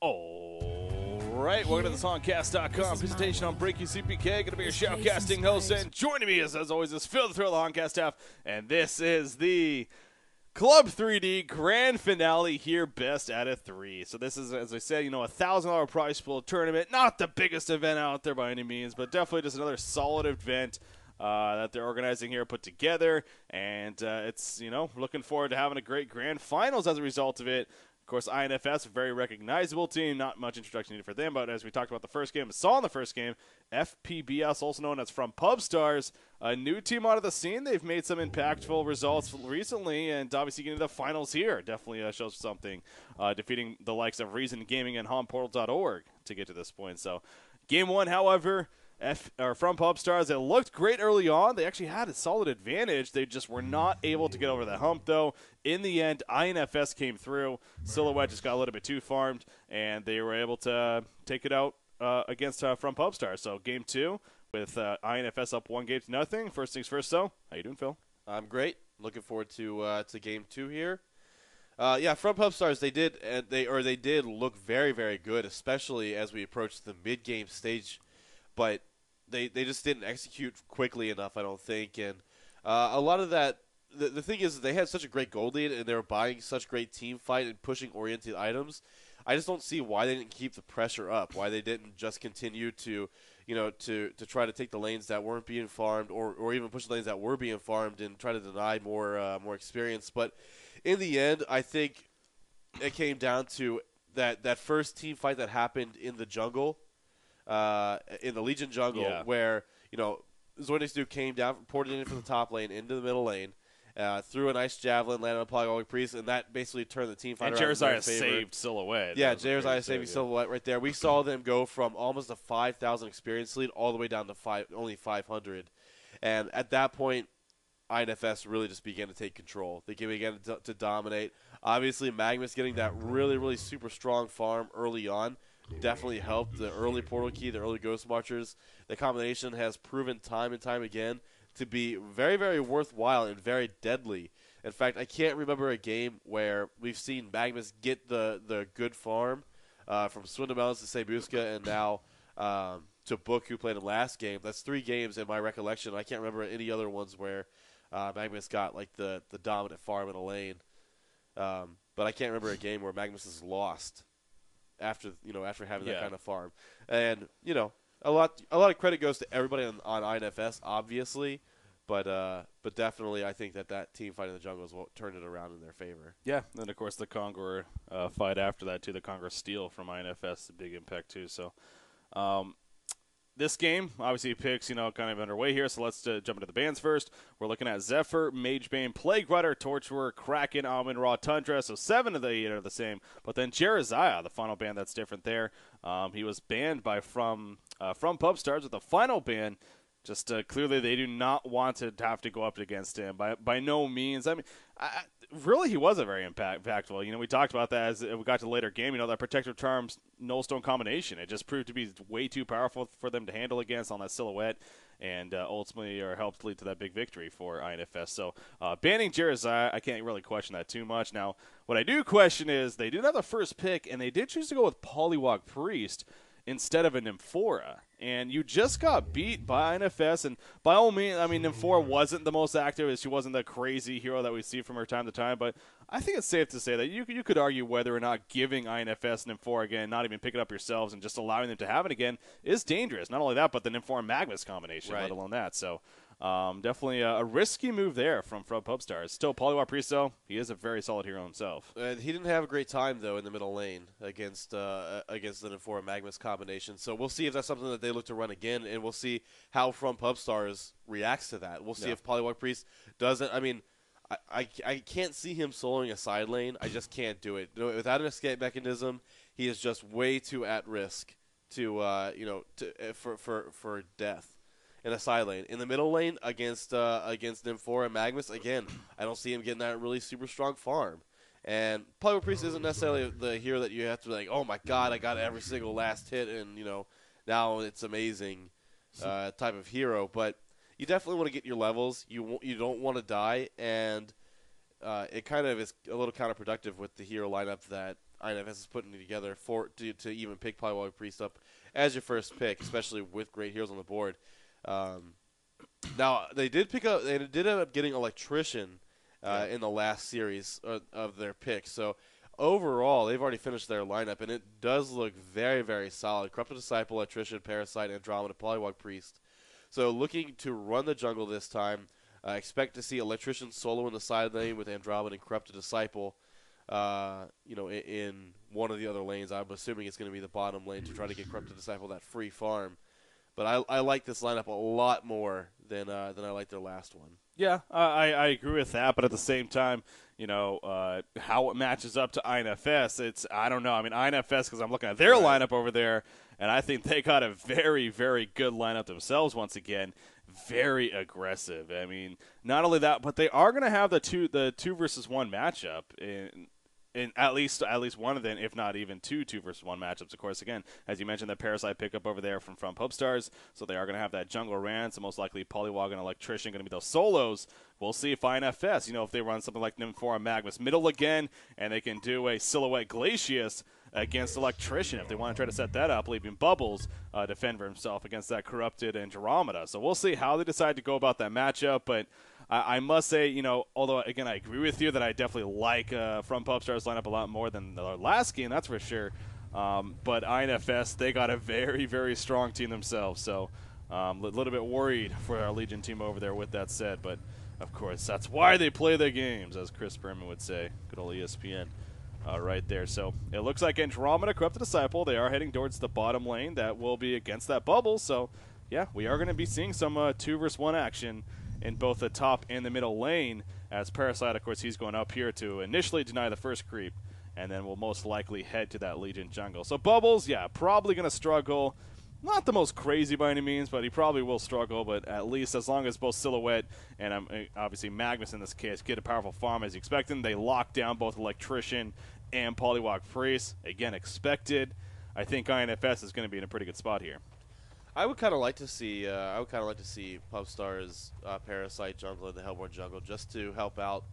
All right, welcome to the Songcast.com presentation on Breaking CPK. Going to be your shoutcasting host, and joining me as always is Phil the Thrill, the Honcast staff, and this is the Club3D grand finale here, best out of 3. So this is, as I said, a $1,000 prize pool tournament. Not the biggest event out there by any means, but definitely just another solid event that they're organizing here, put together, and it's, looking forward to having a great grand finals as a result of it. Of course, INFS, a very recognizable team, not much introduction needed for them, but as we talked about the first game, saw in the first game, fbps, also known as From Pub Stars, a new team out of the scene. They've made some impactful results recently, and obviously getting to the finals here definitely shows something, defeating the likes of Reason Gaming and HomPortal.org to get to this point. So, game one, however, From Pub Stars, it looked great early on. They actually had a solid advantage. They just were not able to get over the hump, though. In the end, INFS came through. Silhouette just got a little bit too farmed, and they were able to take it out against From Pub Stars. So game two with INFS up 1-0. First things first, so how you doing, Phil? I'm great. Looking forward to game two here. From Pub Stars, they did look very, very good, especially as we approached the mid-game stage. But they just didn't execute quickly enough, I don't think. And a lot of that, the thing is, they had such a great gold lead, and they were buying such great team fight and pushing oriented items. I just don't see why they didn't keep the pressure up, why they didn't just continue to try to take the lanes that weren't being farmed, or even push the lanes that were being farmed and try to deny more experience. But in the end, I think it came down to that first team fight that happened in the jungle. In the Legion jungle, where, Zoidix Duke came down, ported in from the top lane into the middle lane, threw a nice javelin, landed on Polygon Priest, and that basically turned the team fight around. And Jeremiah saved Silhouette. Yeah, Jeremiah saving Silhouette right there. We saw them go from almost a 5,000 experience lead all the way down to only 500. And at that point, INFS really just began to take control. They began to dominate. Obviously, Magnus getting that really, really super strong farm early on definitely helped. The early Portal Key, the early Ghost Marchers, the combination has proven time and time again to be very, very worthwhile and very deadly. In fact, I can't remember a game where we've seen Magnus get the good farm from Swindamelons to Sebuska and now to Book, who played him last game. That's 3 games in my recollection. I can't remember any other ones where Magnus got like the dominant farm in a lane. But I can't remember a game where Magnus has lost after having that kind of farm. And a lot of credit goes to everybody on INFS, obviously, but definitely I think that team fight in the jungle is what turned it around in their favor. Yeah, and of course the Conqueror fight after that too, the Conqueror Steel from INFS, a big impact too. So this game obviously picks kind of underway here, so let's jump into the bands first. We're looking at Zephyr, Magebane, Plague Rider, Torturer, Kraken, Almond, Raw Tundra, so 7 of the 8 are the same. But then Jeremiah, the final band that's different there, he was banned from Pub Stars with the final ban. Just clearly they do not want to have to go up against him. By no means. I mean, really he wasn't very impactful. We talked about that as we got to the later game. That Protective Charms Nullstone combination. It just proved to be way too powerful for them to handle against on that Silhouette, and ultimately helped lead to that big victory for INFS. So banning Jeremiah, I can't really question that too much. Now, what I do question is they did have the first pick, and they did choose to go with Polywog Priest instead of a Nymphora. And you just got beat by INFS, and by all means, Nymphora wasn't the most active. She wasn't the crazy hero that we see from her time to time, but I think it's safe to say that you could argue whether or not giving INFS Nymphora again, not even picking up yourselves and just allowing them to have it again, is dangerous. Not only that, but the Nymphora Magnus combination, let alone that. So definitely a risky move there from Pub Stars. Still, Polywog Priest, though, he is a very solid hero himself. He didn't have a great time, though, in the middle lane against the Nymphora Magnus combination. So we'll see if that's something that they look to run again, and we'll see how From Pub Stars reacts to that. We'll see if Polywog Priest doesn't. I can't see him soloing a side lane. I just can't do it. Without an escape mechanism, he is just way too at risk for death in a side lane. In the middle lane against Nymphora and Magnus, again, I don't see him getting that really super strong farm. And Polywog Priest isn't necessarily the hero that you have to be like, oh my god, I got every single last hit, and now it's amazing type of hero. But you definitely want to get your levels. You don't want to die, and it kind of is a little counterproductive with the hero lineup that INFS is putting together to even pick Polywog Priest up as your first pick, especially with great heroes on the board. Now they did end up getting Electrician in the last series of their picks. So overall, they've already finished their lineup, and it does look very, very solid. Corrupted Disciple, Electrician, Parasite, Andromeda, Polywog Priest. So looking to run the jungle this time. Expect to see Electrician solo in the side lane with Andromeda and Corrupted Disciple. In one of the other lanes. I'm assuming it's going to be the bottom lane to try to get Corrupted Disciple that free farm. But I like this lineup a lot more than I liked their last one. Yeah, I agree with that, but at the same time, how it matches up to INFS, I don't know. I mean, INFS, because I'm looking at their lineup over there, and I think they got a very, very good lineup themselves once again. Very aggressive. I mean, not only that, but they are going to have the 2 versus 1 matchup in at least one of them, if not even two 2 versus 1 matchups. Of course, again, as you mentioned, the Parasite pickup over there from Popestars, so they are going to have that jungle Rand, so most likely Polywog and Electrician going to be those solos. We'll see if INFS, if they run something like Nymphora Magnus middle again, and they can do a Silhouette Glacius against Electrician if they want to try to set that up, leaving Bubbles defend for himself against that Corrupted Andromeda. So we'll see how they decide to go about that matchup, but I must say, although, again, I agree with you that I definitely like From Popstars lineup a lot more than the last game, that's for sure. But INFS, they got a very, very strong team themselves. So a little bit worried for our Legion team over there with that said. But, of course, that's why they play their games, as Chris Berman would say. Good old ESPN right there. So it looks like Andromeda, Corrupted Disciple, they are heading towards the bottom lane. That will be against that bubble. So, yeah, we are going to be seeing some 2 versus 1 action in both the top and the middle lane, as Parasite, of course, he's going up here to initially deny the first creep, and then will most likely head to that Legion jungle. So Bubbles, yeah, probably going to struggle. Not the most crazy by any means, but he probably will struggle, but at least as long as both Silhouette and obviously Magnus in this case get a powerful farm as you expected, they lock down both Electrician and Polywog Priest. Again, expected. I think INFS is going to be in a pretty good spot here. I would kind of like to see Popstars Parasite jungle and the Hellborn jungle just to help out.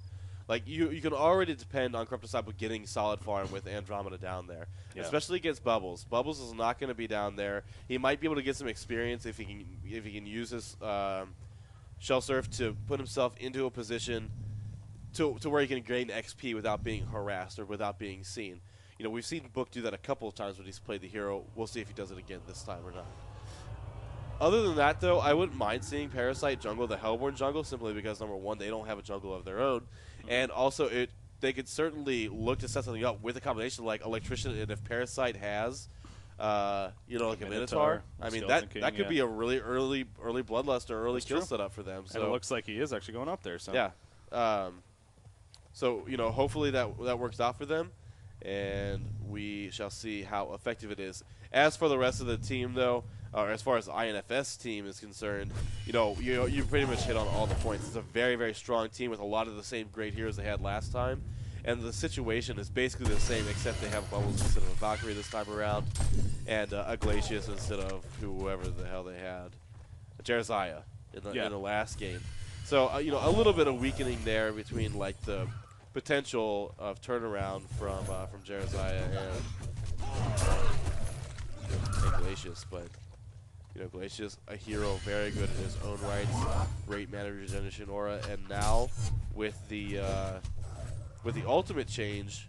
Like you can already depend on Corrupted Disciple getting solid farm with Andromeda down there, especially against Bubbles. Bubbles is not going to be down there. He might be able to get some experience if he can use his Shell Surf to put himself into a position to where he can gain XP without being harassed or without being seen. We've seen Book do that a couple of times when he's played the hero. We'll see if he does it again this time or not. Other than that, though, I wouldn't mind seeing Parasite jungle the Hellborn jungle simply because, number one, they don't have a jungle of their own, and also they could certainly look to set something up with a combination like Electrician, and if Parasite has, like a Minotaur, I mean, that could be a really early Bloodlust or early kill setup for them. So and it looks like he is actually going up there. So. Yeah. Hopefully that works out for them, and we shall see how effective it is. As for the rest of the team, though, or as far as the INFS team is concerned, you pretty much hit on all the points. It's a very, very strong team with a lot of the same great heroes they had last time, and the situation is basically the same except they have Bubbles instead of a Valkyrie this time around, and a Glacius instead of whoever the hell they had, Jeremiah in the last game. So a little bit of weakening there between like the potential of turnaround from Jeremiah and Glacius, but. Glacius, a hero, very good in his own rights, great mana regeneration aura, and now with the ultimate change,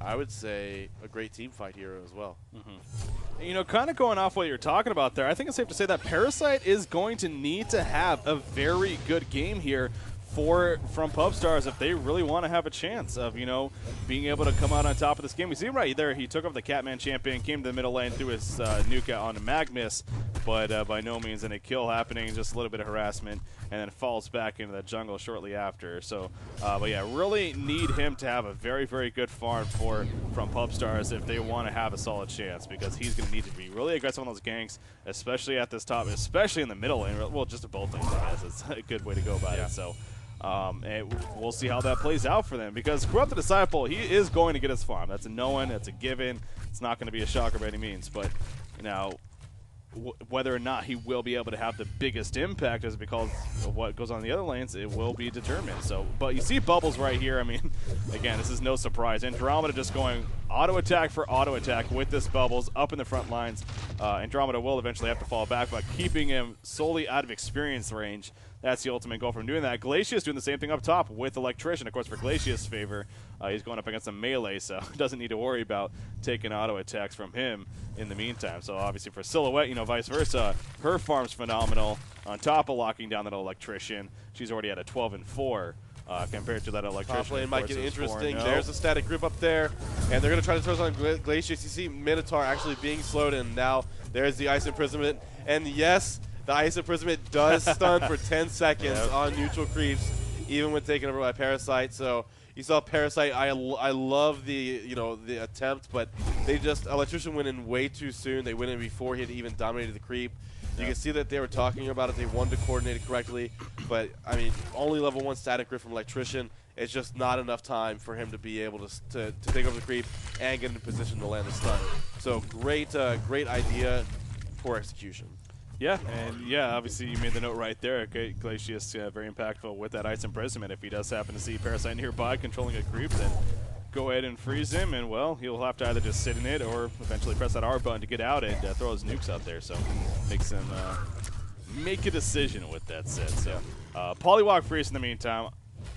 I would say a great team fight hero as well. Mm-hmm. Kind of going off what you're talking about there, I think it's safe to say that Parasite is going to need to have a very good game here from Popstars if they really want to have a chance of, being able to come out on top of this game. We see him right there. He took over the Catman champion, came to the middle lane, threw his nuke out on Magnus, but by no means any kill happening, just a little bit of harassment, and then falls back into the jungle shortly after. So, but yeah, really need him to have a very, very good farm from Popstars if they want to have a solid chance, because he's going to need to be really aggressive on those ganks, especially at this top, especially in the middle lane. Well, just at both lanes, I guess. It's a good way to go about it. So. And we'll see how that plays out for them, because Corrupted Disciple, he is going to get his farm. That's a known, that's a given. It's not going to be a shocker by any means. But, whether or not he will be able to have the biggest impact is because of what goes on in the other lanes, it will be determined. So, but you see Bubbles right here. I mean, again, this is no surprise. Andromeda just going auto attack for auto attack with this Bubbles up in the front lines. Andromeda will eventually have to fall back, but keeping him solely out of experience range. That's the ultimate goal from doing that. Glacius doing the same thing up top with Electrician. Of course, for Glacius' favor, he's going up against a melee, so doesn't need to worry about taking auto attacks from him in the meantime. So obviously for Silhouette, you know, vice versa, her farm's phenomenal. On top of locking down that Electrician, she's already at a 12-4 compared to that Electrician. Top lane might get interesting. 4-0. There's a static group up there, and they're going to try to throw on Glacius. You see Minotaur actually being slowed, and now there's the Ice Imprisonment. And yes, the Ice Imprisonment does stun for 10 seconds on neutral creeps, even when taken over by Parasite. So you saw Parasite. I love the the attempt, but they just Electrician went in way too soon. They went in before he had even dominated the creep. You can see that they were talking about it. They wanted to coordinate it correctly, but I mean, only level 1 static grip from Electrician. It's just not enough time for him to be able to take over the creep and get in position to land the stun. So great idea, poor execution. Yeah, and yeah, obviously you made the note right there. Glacius very impactful with that Ice Imprisonment. If he does happen to see Parasite nearby controlling a creep, then go ahead and freeze him, and well, he'll have to either just sit in it or eventually press that R button to get out and throw his nukes out there. So makes him make a decision with that said. So Polywalk Priest in the meantime,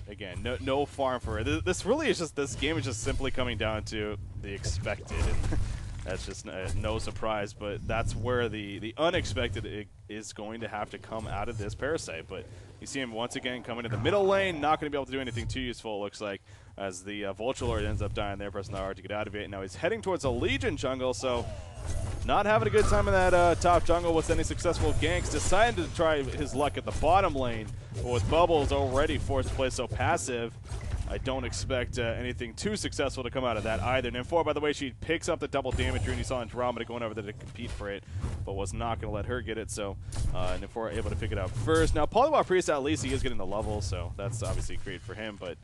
again, no farm for it. This really is just, this game is just simply coming down to the expected. That's just no surprise, but that's where the unexpected is going to have to come out of this Parasite. But you see him once again coming to the middle lane, not going to be able to do anything too useful, it looks like, as the Vulture Lord ends up dying there, pressing the R to get out of it. Now he's heading towards a Legion jungle, so not having a good time in that top jungle with any successful ganks. Decided to try his luck at the bottom lane, but with Bubbles already forced to play so passive, I don't expect anything too successful to come out of that either. And N4, by the way, she picks up the double damage rune. You saw Andromeda going over there to compete for it, but was not going to let her get it. So N4 able to pick it up first. Now, Polywalk Priest, at least he is getting the level, so that's obviously great for him, but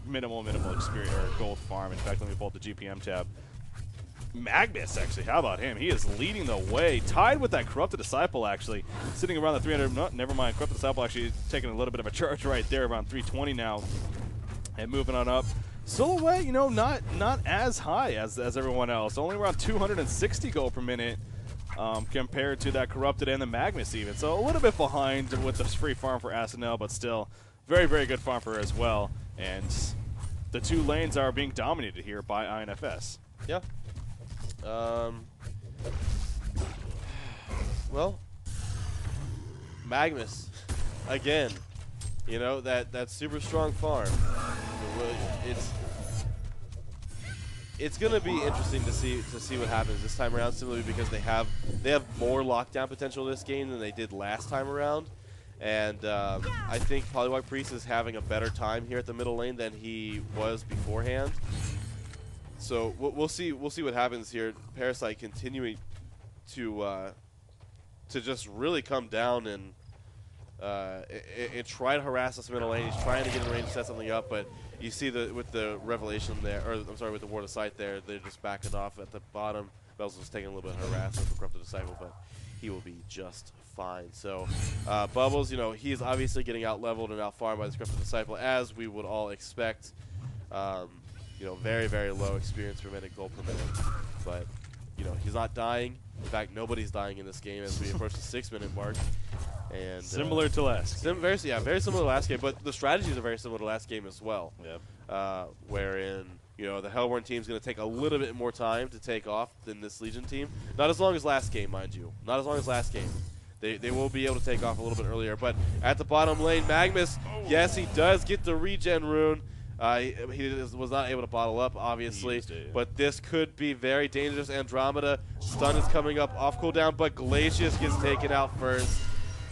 minimal experience or gold farm. In fact, let me pull up the GPM tab. Magnus, actually, how about him? He is leading the way, tied with that Corrupted Disciple, actually, sitting around the 300. No, never mind, Corrupted Disciple actually taking a little bit of a charge right there, around 320 now. And moving on up, Silhouette, you know, not as high as everyone else. Only around 260 gold per minute compared to that Corrupted and the Magnus even. So a little bit behind with this free farm for Asinel, but still very good farm for her as well. And the two lanes are being dominated here by INFS. Yeah. Well, Magnus, again, you know, that super strong farm. It's going to be interesting to see what happens this time around, simply because they have more lockdown potential this game than they did last time around, and I think Polywalk Priest is having a better time here at the middle lane than he was beforehand. So we'll see what happens here. Parasite continuing to just really come down and try to harass us middle lane. He's trying to get in range to set something up, but you see with the Revelation there, or I'm sorry, with the Ward of Sight there, they're just backing off at the bottom. Bells was taking a little bit of harassment from Corrupted Disciple, but he will be just fine. So Bubbles, you know, he's obviously getting out leveled and out farmed by the Corrupted Disciple, as we would all expect. You know, very low experience per minute, gold per minute, but you know, he's not dying. In fact, nobody's dying in this game as we approach the 6-minute mark. And similar to last game. Very similar to last game, but the strategies are very similar to last game as well. Yep. Wherein, you know, the Hellborn team is going to take a little bit more time to take off than this Legion team. Not as long as last game, mind you. Not as long as last game. They will be able to take off a little bit earlier. But at the bottom lane, Magnus, yes, he does get the regen rune. He was not able to bottle up, obviously, but this could be very dangerous. Andromeda, stun is coming up off cooldown, but Glacius gets taken out first,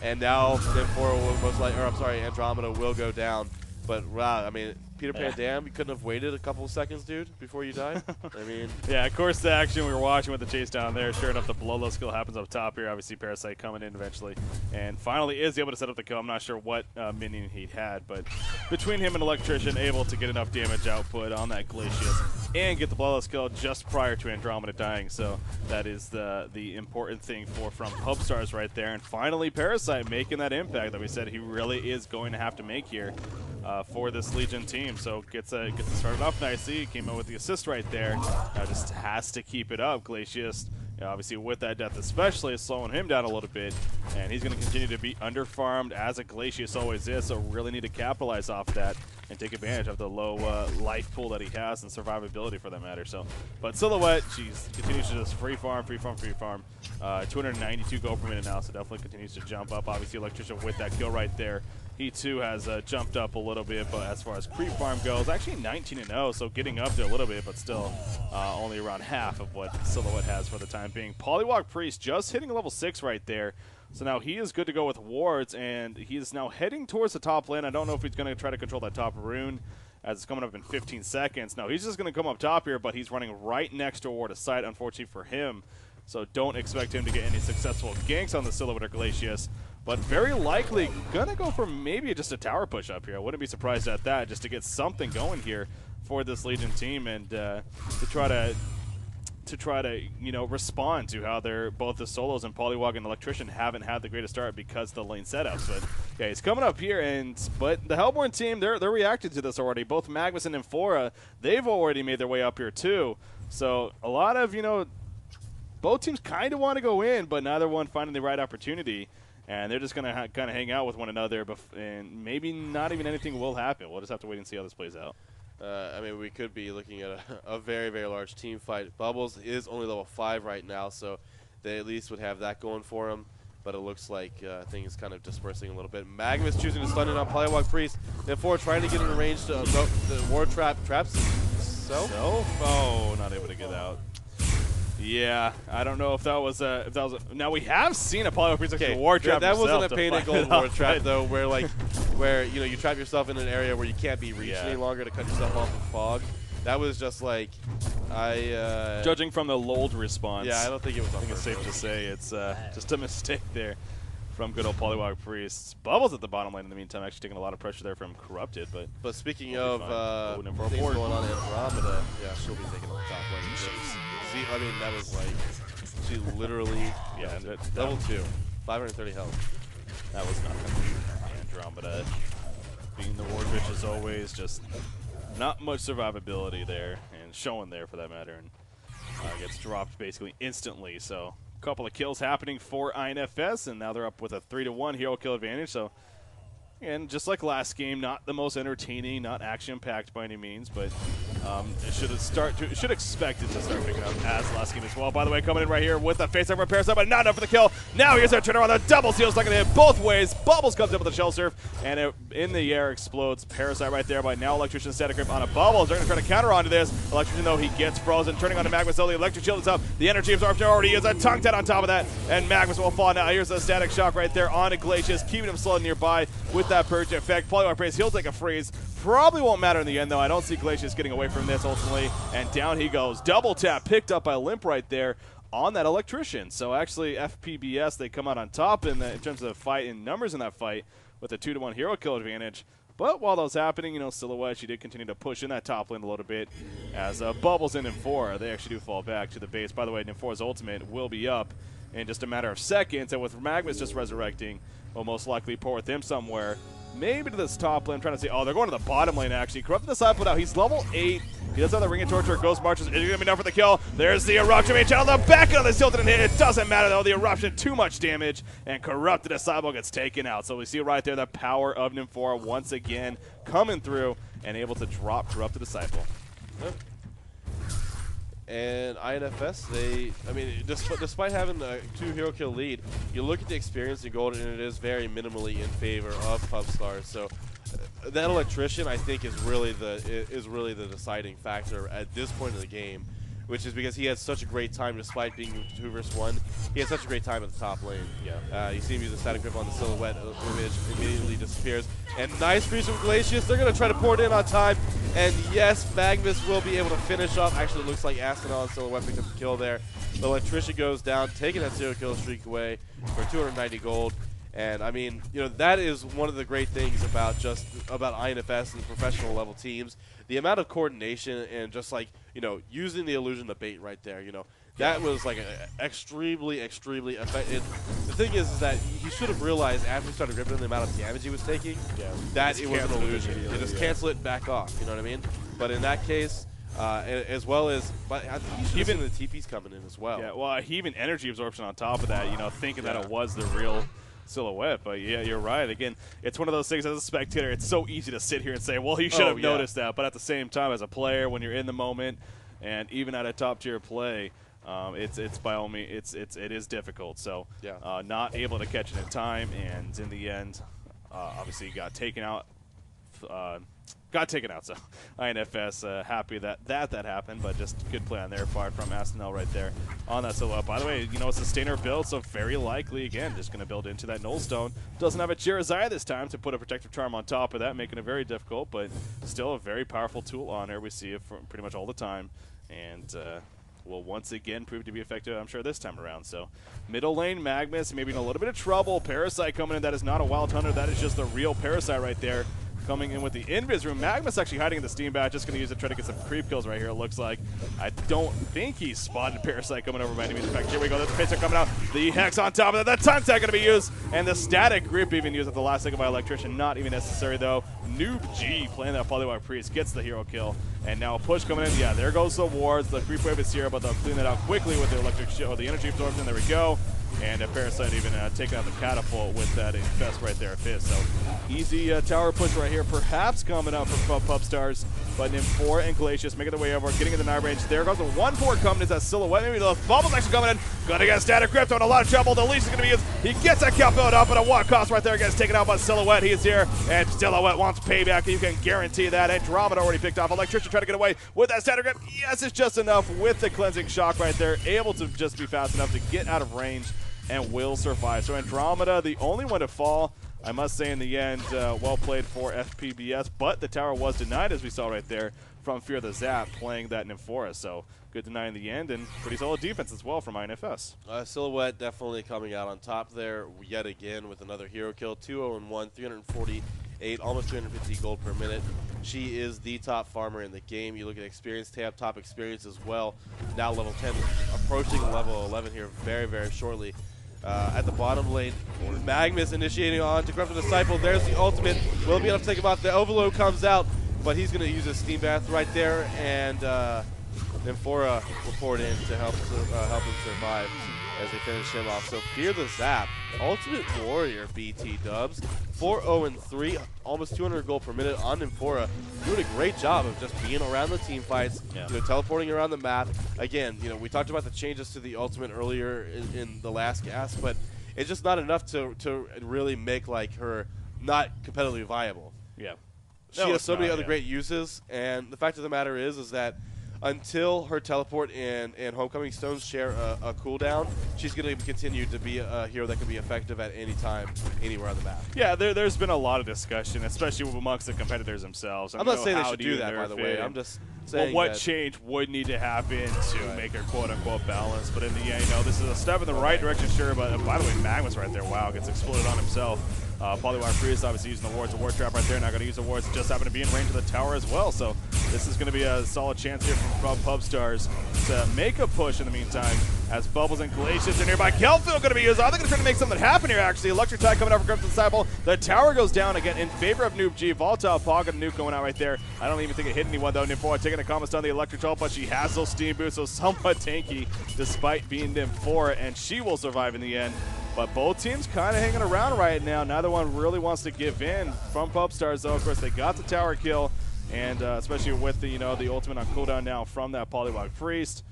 and now N4 will most likely, or I'm sorry, Andromeda will go down. But wow, I mean, Peter Pan, damn, you couldn't have waited a couple of seconds, dude, before you died. I mean, yeah, of course, the action we were watching with the chase down there. Sure enough, the blow low skill happens up top here. Obviously, Parasite coming in eventually, and finally is able to set up the kill. I'm not sure what minion he had, but between him and Electrician, able to get enough damage output on that Glacius and get the blow low skill just prior to Andromeda dying. So that is the important thing from Pubstars right there. And finally, Parasite making that impact that we said he really is going to have to make here. For this Legion team, so gets it started off nicely. Came out with the assist right there. Now just has to keep it up. Glacius, obviously with that death especially, is slowing him down a little bit, and he's going to continue to be underfarmed as a Glacius always is. So really need to capitalize off that and take advantage of the low life pool that he has and survivability for that matter. So, but Silhouette, she continues to just free farm. 292 gold per minute now, so definitely continues to jump up. Obviously, Electrician with that kill right there. He too has jumped up a little bit, but as far as creep farm goes, actually 19-0, so getting up there a little bit, but still only around half of what Silhouette has for the time being. Polywalk Priest just hitting level 6 right there, so now he is good to go with wards, and he is now heading towards the top lane. I don't know if he's going to try to control that top rune, as it's coming up in 15 seconds. No, he's just going to come up top here, but he's running right next to a ward of sight, unfortunately for him, so don't expect him to get any successful ganks on the Silhouette or Glacius. But very likely going to go for maybe just a tower push up here. I wouldn't be surprised at that, just to get something going here for this Legion team, and to try to respond to how they're both the solos and Polywog and Electrician haven't had the greatest start because of the lane setups. But yeah, he's coming up here, but the Hellborn team, they're reacting to this already. Both Magnus and Amphora, they've already made their way up here too. So a lot of both teams kind of want to go in, but neither one finding the right opportunity. And they're just going to kind of hang out with one another, and maybe not even anything will happen. We'll just have to wait and see how this plays out. I mean, we could be looking at a very, very large team fight. Bubbles is only level 5 right now, so they at least would have that going for him. But it looks like things kind of dispersing a little bit. Magnus choosing to stun in on Polywog Priest. Therefore, trying to get in range to the ward traps. So? Oh, not able to get out. Yeah, I don't know if that was now we have seen a Polywog Priest actually ward trap. That wasn't a painted gold ward trap though, where you trap yourself in an area where you can't be reached any longer to cut yourself off with fog. That was just like judging from the lulled response. Yeah, I don't think it was. I think it's safe to say it's just a mistake there from good old Polywog Priests. Bubbles at the bottom lane in the meantime, actually taking a lot of pressure there from Corrupted. But speaking of things going on in Andromeda, yeah, she'll be taking on the top lane. I mean, that was like, she literally, level 2, 530 health. That was nothing. Andromeda being the ward bitch as always, just not much survivability there, and showing there for that matter, and gets dropped basically instantly. So a couple of kills happening for INFS, and now they're up with a 3-1 hero kill advantage. So. And just like last game, not the most entertaining, not action-packed by any means, but should expect it to start picking up as last game as well. By the way, coming in right here with the face-up for Parasite, but not enough for the kill. Now here's our turnaround. The double seal is not going to hit both ways. Bubbles comes in with the shell surf, and it in the air explodes. Parasite right there, but now Electrician static grip on a Bubbles. They're going to try to counter onto this. Electrician, though, he gets frozen. Turning onto Magnus, though, the electric shield is up. The energy absorption already is a tongue tat on top of that, and Magnus will fall now. Here's a static shock right there onto Glacius, keeping him slow nearby with that purge effect. Polywog Priest, he'll take a freeze. Probably won't matter in the end, though. I don't see Glacius getting away from this ultimately. And down he goes. Double tap picked up by Limp right there on that Electrician. So actually, fbps, they come out on top in terms of the fight and numbers in that fight with a 2-1 hero kill advantage. But while that was happening, Silhouette, she did continue to push in that top lane a little bit as Bubbles and Nympphora, they actually do fall back to the base. By the way, Nymphora's ultimate will be up in just a matter of seconds. And with Magnus just resurrecting, we'll most likely pour with him somewhere. Maybe to this top lane. I'm trying to see. Oh, they're going to the bottom lane, actually. Corrupted Disciple now. He's level 8. He does have the Ring of Torture. Ghost Marches. Is he going to be enough for the kill? There's the Eruption. Main channel. The back of the still didn't hit. It doesn't matter, though. The Eruption, too much damage. And Corrupted Disciple gets taken out. So we see right there the power of Nymphora once again coming through and able to drop Corrupted Disciple. Yep. And INFS, despite having a 2 hero kill lead, you look at the experience in gold, and it is very minimally in favor of Pubstars. So that Electrician, I think, is really the deciding factor at this point in the game. which is because he had such a great time despite being 2 versus 1. He had such a great time at the top lane. Yeah. You see him use a static grip on the silhouette image, immediately disappears. And nice freeze from Glacius. They're going to try to pour it in on time. And yes, Magnus will be able to finish off. Actually, it looks like Astonal and Silhouette picked up the kill there. The Electrician goes down, taking that 0-kill streak away for 290 gold. And I mean, you know, that is one of the great things about INFS and professional level teams. The amount of coordination and just like, you know, using the illusion of bait right there, you know. That was like extremely effective. The thing is that he should have realized after he started ripping the amount of damage he was taking that it was an illusion. You just cancel it and back off, you know what I mean? But in that case, as well as, but I think you should have seen the TPs coming in as well. Yeah, well, he even energy absorption on top of that, you know, thinking that it was the real Silhouette. But yeah, you're right. Again, it's one of those things as a spectator, it's so easy to sit here and say, well, he should have noticed that. But at the same time, as a player, when you're in the moment, and even at a top tier play, it's by all means it is difficult. So not able to catch it in time, and in the end, obviously got taken out. So INFS happy that happened, but just good play on their part from Astonel right there on that Silhouette. By the way, you know, a sustainer build, so very likely again just going to build into that Null Stone. Doesn't have a Chirazaya this time to put a protective charm on top of that, making it very difficult, but still a very powerful tool on her. We see it from pretty much all the time, and will once again prove to be effective, I'm sure, this time around. So middle lane, Magnus maybe in a little bit of trouble. Parasite coming in. That is not a Wild Hunter. That is just the real Parasite right there. Coming in with the invis room. Magnus actually hiding in the steam bat. Just going to use it to try to get some creep kills right here, it looks like. I don't think he spotted Parasite coming over by any means. In fact, here we go. There's Pitcher coming out. The Hex on top of that. That time tag going to be used. And the static grip even used at the last second by Electrician. Not even necessary, though. Noob G playing that Polywog Priest gets the hero kill. And now a push coming in. Yeah, there goes the wards. The creep wave is here, but they'll clean that out quickly with the electric shield, or the energy absorption. There we go. And a Parasite even taking out the catapult with that Infest right there of his. So easy tower push right here, perhaps coming up for Pubstars. But Nymphora and Glacius making their way over, getting in the knife range. There goes the 1-4 coming. Is that Silhouette? Maybe the Bubble's actually coming in. Gonna get static grip, in a lot of trouble. The leash is gonna be used. He gets that kill build up, and a what cost right there gets taken out by Silhouette. He is here, and Silhouette wants payback. You can guarantee that. Andromeda already picked off. Electrician trying to get away with that static grip. Yes, it's just enough with the cleansing shock right there. Able to just be fast enough to get out of range and will survive. So Andromeda, the only one to fall, I must say in the end, well played for fbps, but the tower was denied, as we saw right there, from Fear the Zap playing that Nymphora. So good deny in the end, and pretty solid defense as well from INFS. Silhouette definitely coming out on top there yet again with another hero kill. 2-0-1, 348, almost 250 gold per minute. She is the top farmer in the game. You look at experience tab, top experience as well. Now level 10, approaching level 11 here very, very shortly. At the bottom lane, Magnus initiating on to Corrupted Disciple. There's the ultimate. Will be able to take him off. The overload comes out, but he's going to use his steam bath right there, and Nymphora will pour it in to help him survive as they finish him off. So Fear the Zap, Ultimate Warrior BT dubs, 4-0-3, almost 200 gold per minute on Nymphora, doing a great job of just being around the team fights, you know, teleporting around the map. Again, you know, we talked about the changes to the ultimate earlier in the last cast, but it's just not enough to really make like her not competitively viable. Yeah, she has so many other great uses, and the fact of the matter is that until her teleport and Homecoming Stones share a cooldown, she's going to continue to be a hero that can be effective at any time, anywhere on the map. Yeah, there's been a lot of discussion, especially amongst the competitors themselves. I'm not saying they should do that, by the way. I'm just saying what change would need to happen to make her quote-unquote balanced. But in the end, you know, this is a step in the right direction, sure. But by the way, Magnus right there, wow, gets exploded on himself. Polywire Priest obviously using the wards, a ward trap right there. Not going to use the wards, just happen to be in range of the tower as well. So this is going to be a solid chance here from Pubstars to make a push in the meantime. As Bubbles and Glacius are nearby. Kelfield going to be used. Are they going to try to make something happen here, actually? Electric Tide coming out for Corrupted Disciple. The tower goes down again in favor of Noob G. Volatile Pocket nuke going out right there. I don't even think it hit anyone, though. Nymphora taking the comments on the Electric Ult, but she has those steam boosts, so somewhat tanky despite being Nymphora, and she will survive in the end. But both teams kind of hanging around right now. Neither one really wants to give in. From Pubstars, though, of course, they got the tower kill, and especially with the the ultimate on cooldown now from that Polywog Priest.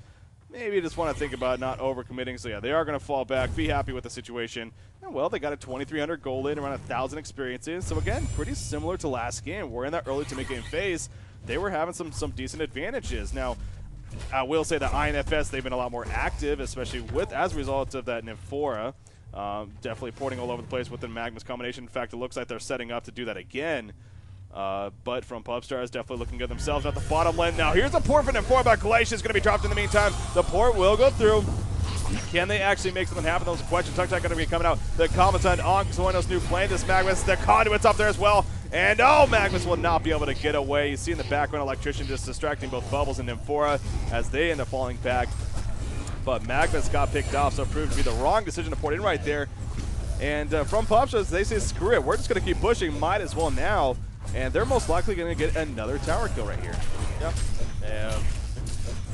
Maybe you just want to think about not overcommitting. So yeah, they are going to fall back. Be happy with the situation. And well, they got a 2,300 gold in, around 1,000 experiences. So again, pretty similar to last game. We're in that early to mid-game phase. They were having some decent advantages. Now, I will say that INFS, they've been a lot more active, especially as a result of that Nymphora. Definitely porting all over the place with the Magnus combination. In fact, it looks like they're setting up to do that again. But from Pubstars, definitely looking good themselves at the bottom lane. Now, here's a port for Nymphora, but Glacier is going to be dropped in the meantime. The port will go through. Can they actually make something happen? That was a question. Tuck-Tuck going to be coming out. The Commandant on Xoinos new playing this Magnus. The Conduit's up there as well. And, oh, Magnus will not be able to get away. You see in the background Electrician just distracting both Bubbles and Nymphora as they end up falling back. But Magnus got picked off, so it proved to be the wrong decision to port in right there. And from Popstars, they say, screw it. We're just going to keep pushing. Might as well now. And they're most likely going to get another tower kill right here. Yep. And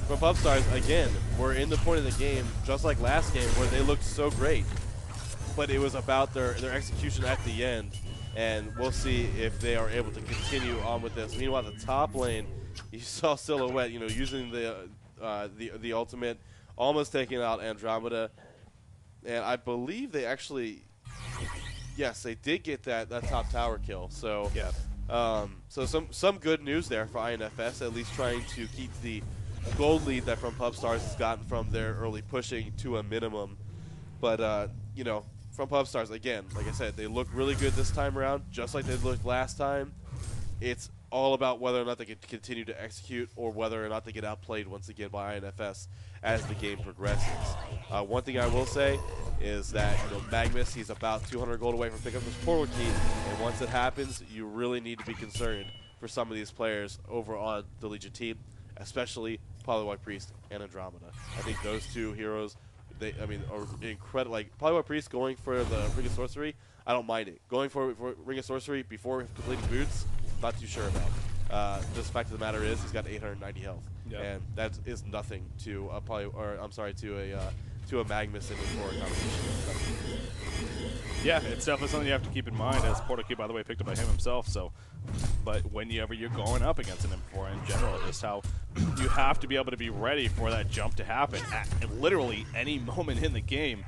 from Popstars, again, we're in the point of the game, just like last game, where they looked so great. But it was about their execution at the end. And we'll see if they are able to continue on with this. Meanwhile, the top lane, you saw Silhouette, using the ultimate, almost taking out Andromeda. And I believe they actually, yes, they did get that top tower kill. So yeah. So some good news there for INFS, at least trying to keep the gold lead that from Pubstars has gotten from their early pushing to a minimum. But from Pubstars, again, like I said, they look really good this time around, just like they looked last time. It's all about whether or not they can continue to execute or whether or not they get outplayed once again by INFS as the game progresses. One thing I will say is that Magnus, he's about 200 gold away from picking up this portal key, and once it happens, you really need to be concerned for some of these players over on the Legion team, especially Polywog Priest and Andromeda. I think those two heroes, are incredible. Like Polywog Priest going for the Ring of Sorcery, I don't mind it. Going for Ring of Sorcery before completing boots, not too sure about. Just the fact of the matter is, he's got 890 health, and that is nothing to a to a Magnus and a competition. Yeah, it's definitely something you have to keep in mind, as Portal Key, by the way, picked up by him himself. So, but whenever you're going up against an M4 in general, just how you have to be able to be ready for that jump to happen at literally any moment in the game.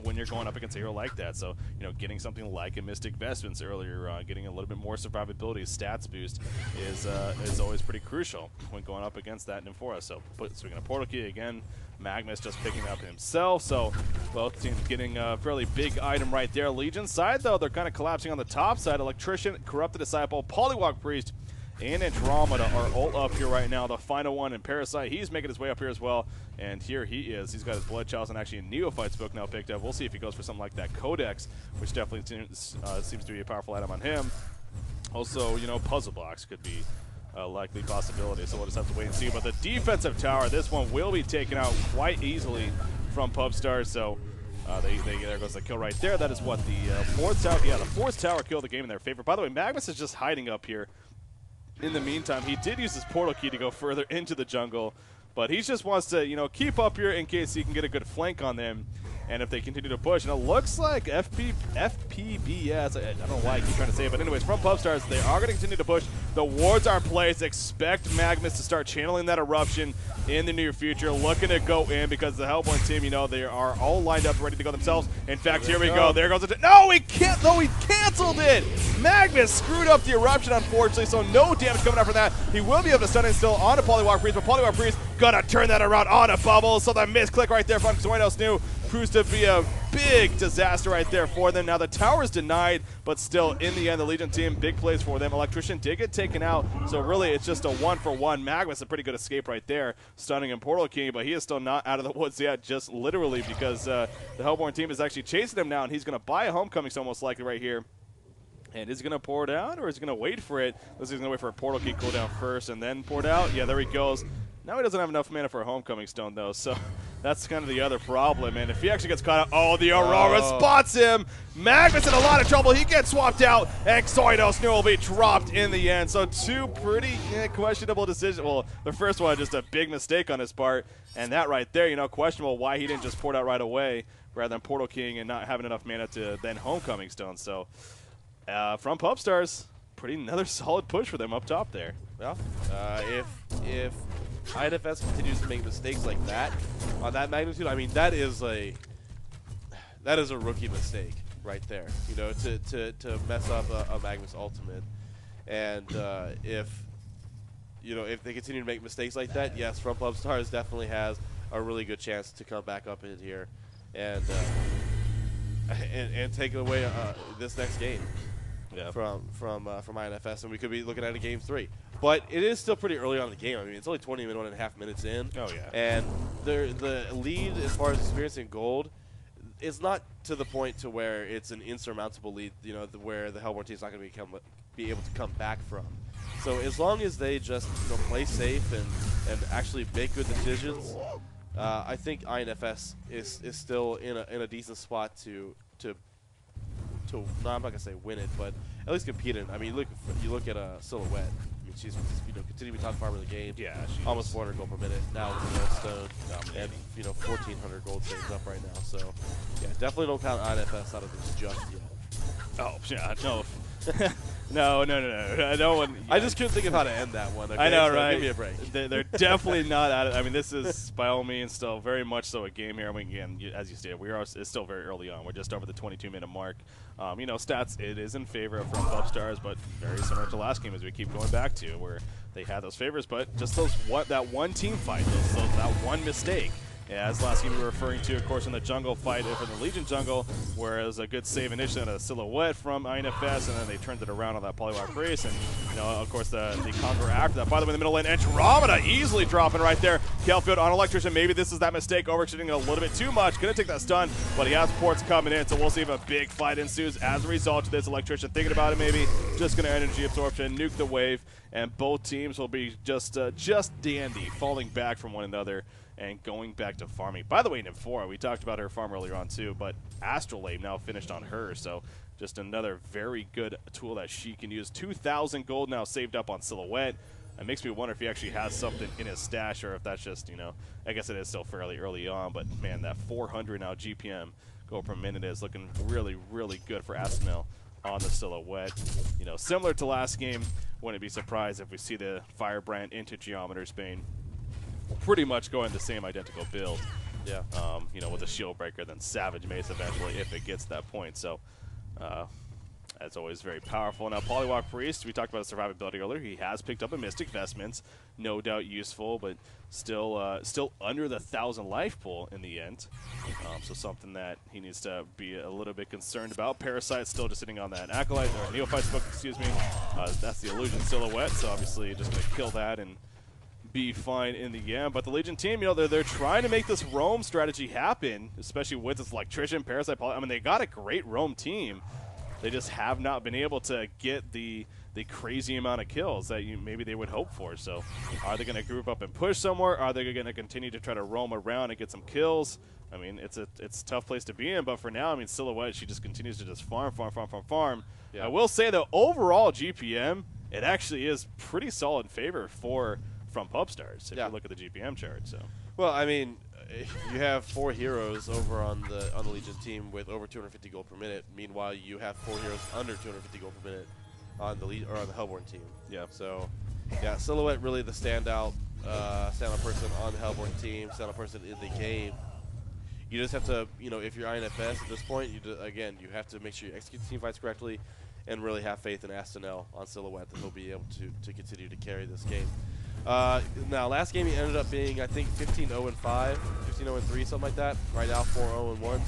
When you're going up against a hero like that. So, getting something like a Mystic Vestments earlier, getting a little bit more survivability, stats boost is always pretty crucial when going up against that Nymphora. So, swinging a Portal Key again, Magnus just picking up himself. So, both teams getting a fairly big item right there. Legion side, though, they're kind of collapsing on the top side. Electrician, Corrupted Disciple, Polywog Priest, and Andromeda are all up here right now. The final one in Parasite, he's making his way up here as well. And here he is. He's got his Blood Chalice and actually a Neophyte's Book now picked up. We'll see if he goes for something like that Codex, which definitely seems to be a powerful item on him. Also, Puzzle Box could be a likely possibility, so we'll just have to wait and see. But the defensive tower, this one will be taken out quite easily from Pubstars. So there goes the kill right there. That is what the fourth tower, the fourth tower killed the game in their favor. By the way, Magnus is just hiding up here. In the meantime, he did use his portal key to go further into the jungle, but he just wants to, keep up here in case he can get a good flank on them. And if they continue to push, and it looks like fbps, I don't know why I keep trying to say it, but anyways, from Pubstars, they are going to continue to push. The wards are in place. Expect Magnus to start channeling that eruption in the near future, looking to go in because the Hellborn team, they are all lined up, ready to go themselves. In fact, here we go. There goes it. No, he can't. No, he canceled it. Magnus screwed up the eruption, unfortunately, so no damage coming out from that. He will be able to stun it still on a Polywog Priest, but Polywog Priest gonna turn that around on a Bubble. So the misclick right there from Xoinos New proves to be a big disaster right there for them. Now the tower is denied, but still, in the end, the Legion team, big plays for them. Electrician did get taken out, so really it's just a 1-for-1. Magnus, a pretty good escape right there, stunning in Portal King, but he is still not out of the woods yet, just literally because the Hellborn team is actually chasing him now, and he's going to buy a Homecoming, so most likely right here. And is he going to pour it out, or is he going to wait for it? Looks like he's going to wait for a Portal Key cooldown first, and then pour it out. Yeah, there he goes. Now he doesn't have enough mana for a Homecoming Stone, though, so that's kind of the other problem. And if he actually gets caught out, the Aurora spots him. Magnus in a lot of trouble. He gets swapped out, and Xoinos New will be dropped in the end. So two pretty questionable decisions. Well, the first one, just a big mistake on his part. And that right there, questionable why he didn't just pour it out right away rather than Portal King and not having enough mana to then Homecoming Stone. So from Pubstars, another solid push for them up top there. Well, if INFS continues to make mistakes like that on that magnitude, I mean that is a rookie mistake right there. To mess up a Magnus ultimate, and if if they continue to make mistakes like that, yes, From Pub Stars definitely has a really good chance to come back up in here and take away this next game from INFS, and we could be looking at a game 3. But it is still pretty early on in the game. I mean, it's only 21.5 minutes in. Oh, yeah. And the lead as far as experiencing gold is not to the point to where it's an insurmountable lead, where the Hellborn team's not going to be able to come back from. So as long as they just play safe and actually make good decisions, I think INFS is still in a decent spot to no, I'm not gonna say win it, but at least compete in. I mean, you look at Silhouette. I mean, she's continue to be top farmer of the game. Yeah, almost 400 gold per minute now with the Stone, and 1,400 gold saved up right now. So yeah, definitely don't count INFS out of this just yet. Oh yeah, no. No one. Yeah. I just couldn't think of how to end that one. Okay? I know, so right? Give me a break. They're definitely not out of. I mean, this is by all means still very much so a game here. I mean, again, as you stated, it's still very early on. We're just over the 22-minute mark. Stats, it is in favor of From Pub Stars, but very similar to last game as we keep going back to, where they had those favors, but just that one team fight, that one mistake. Yeah, as last game we were referring to, of course, in the jungle fight for the Legion jungle, where it was a good save initially on a Silhouette from INFS, and then they turned it around on that Polywalk race, and, of course, the Conqueror after that. By the way, in the middle lane, Andromeda easily dropping right there. Kalefield on Electrician, maybe this is that mistake, overextending a little bit too much. Gonna take that stun, but he has ports coming in, so we'll see if a big fight ensues as a result of this. Electrician thinking about it maybe, just gonna energy absorption, nuke the wave, and both teams will be just dandy, falling back from one another and going back to farming. By the way, Nymphora, we talked about her farm earlier on too, but Astrolabe now finished on her, so just another very good tool that she can use. 2,000 gold now saved up on Silhouette. It makes me wonder if he actually has something in his stash, or if that's just, I guess it is still fairly early on, but man, that 400 now GPM gold per minute is looking really, really good for Aspinall on the Silhouette. Similar to last game, wouldn't be surprised if we see the Firebrand into Geometer's Bane pretty much going the same identical build. Yeah. With a Shield Breaker, then Savage Mace eventually if it gets to that point. So, that's always very powerful. Now, Polywalk Priest, we talked about his survivability earlier. He has picked up a Mystic Vestments, no doubt useful, but still under the 1,000 life pool in the end. So something that he needs to be a little bit concerned about. Parasite still just sitting on that Acolyte, or Neophyte's Book, excuse me. That's the Illusion Silhouette, so obviously just going to kill that and be fine in the end. But the Legion team, they're trying to make this roam strategy happen, especially with this Electrician, Parasite, I mean, they got a great roam team. They just have not been able to get the crazy amount of kills that maybe they would hope for. So are they going to group up and push somewhere? Are they going to continue to try to roam around and get some kills? I mean, it's a tough place to be in, but for now, I mean, Silhouette, she just continues to just farm. Yeah. I will say, though, overall GPM, it actually is pretty solid in favor for From Pub Stars if you look at the GPM chart. So, well, I mean, you have 4 heroes over on the Legion team with over 250 gold per minute. Meanwhile, you have 4 heroes under 250 gold per minute on the Hellborn team. Yeah. So, yeah, Silhouette really the standout person on the Hellborn team, standout person in the game. You just have to, if you're INFS at this point, you have to make sure you execute the team fights correctly, and really have faith in Astanel on Silhouette that he'll be able to continue to carry this game. Now, last game he ended up being, I think, 15-0-5, 15-0-3, something like that. Right now, 4-0-1.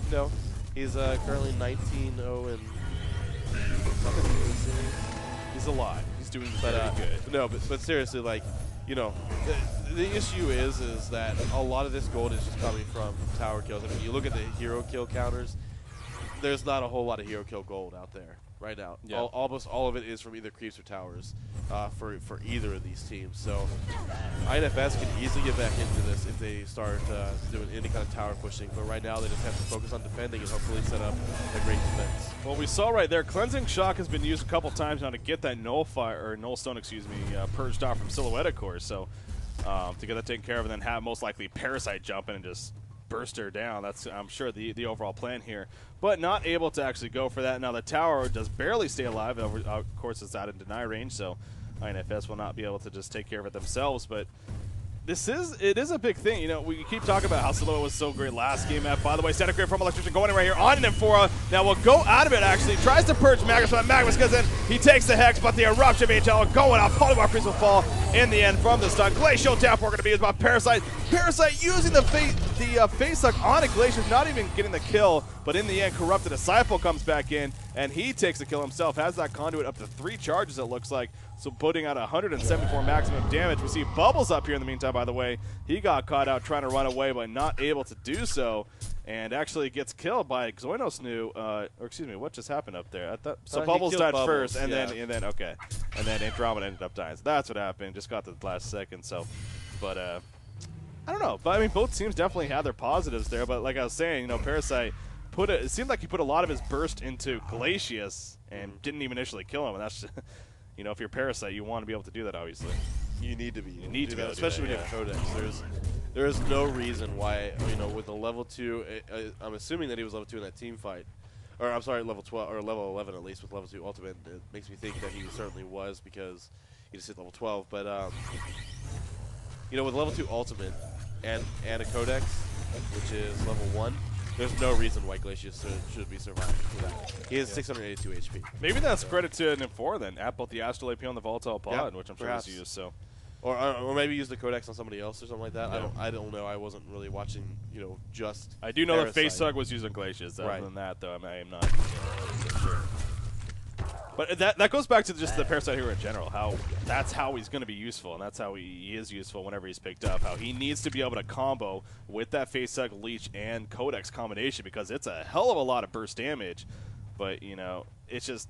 So, he's currently 19-0 he's alive. He's doing very good. No, but seriously, the issue is that a lot of this gold is just coming from tower kills. I mean, you look at the hero kill counters. There's not a whole lot of hero kill gold out there right now. Yeah. Almost all of it is from either creeps or towers for either of these teams. So INFS can easily get back into this if they start doing any kind of tower pushing. But right now they just have to focus on defending and hopefully set up a great defense. Well, we saw right there, Cleansing Shock has been used a couple times now to get that Null Stone, purged off from Silhouette, of course. So to get that taken care of, and then have most likely Parasite jump in and just burst her down. That's, I'm sure, the overall plan here. But not able to actually go for that. Now the tower does barely stay alive. Of course, it's out in deny range, so INFS will not be able to just take care of it themselves. But it is a big thing. You know, we keep talking about how Silhouette was so great last game. By the way, static grid from Electrician going in right here on an Infora. Now we'll go out of it, actually. Tries to purge Magnus, but Magnus goes in. He takes the Hex, but the Eruption HL going off. Polywalk Priest will fall in the end from the stun. Glacial Tap we're going to be used by Parasite. Parasite using the face suck on a Glacier, not even getting the kill, but in the end, Corrupted Disciple comes back in, and he takes the kill himself. Has that Conduit up to 3 charges, it looks like. So putting out 174 maximum damage. We see Bubbles up here in the meantime, by the way. He got caught out trying to run away, but not able to do so. And actually gets killed by Xoinos New, or excuse me, what just happened up there? So Bubbles died first, and then okay. And then Andromeda ended up dying. So that's what happened. Just got to the last second. So, but I don't know. But I mean, both teams definitely had their positives there. But like I was saying, you know, Parasite it seemed like he put a lot of his burst into Glacius and didn't even initially kill him. And that's just, you know, if you're Parasite, you want to be able to do that, obviously. You need to be. You need to be able to especially do that, when you have Codex. There is no reason why, you know, with a level 2, I'm assuming that he was level 2 in that team fight. Or, I'm sorry, level 12, or level 11 at least with level 2 ultimate. It makes me think that he certainly was because he just hit level 12. But, you know, with level 2 ultimate and a Codex, which is level 1, there's no reason why Glacius should be surviving for that. He has 682 HP. Maybe that's credit to Nymphora then, at both the Astral AP on the Volatile Pod, which I'm sure was used. So, or maybe use the Codex on somebody else or something like that. Yeah. I don't know. I wasn't really watching. You know, just. I do know Parasite. The Face Hug was used on Glacius. Other than that, though, I am not sure. But that goes back to just the Parasite hero in general. That's how he's going to be useful, and that's how he is useful whenever he's picked up. How he needs to be able to combo with that Face Hug, Leech, and Codex combination because it's a hell of a lot of burst damage. But, you know, it's just,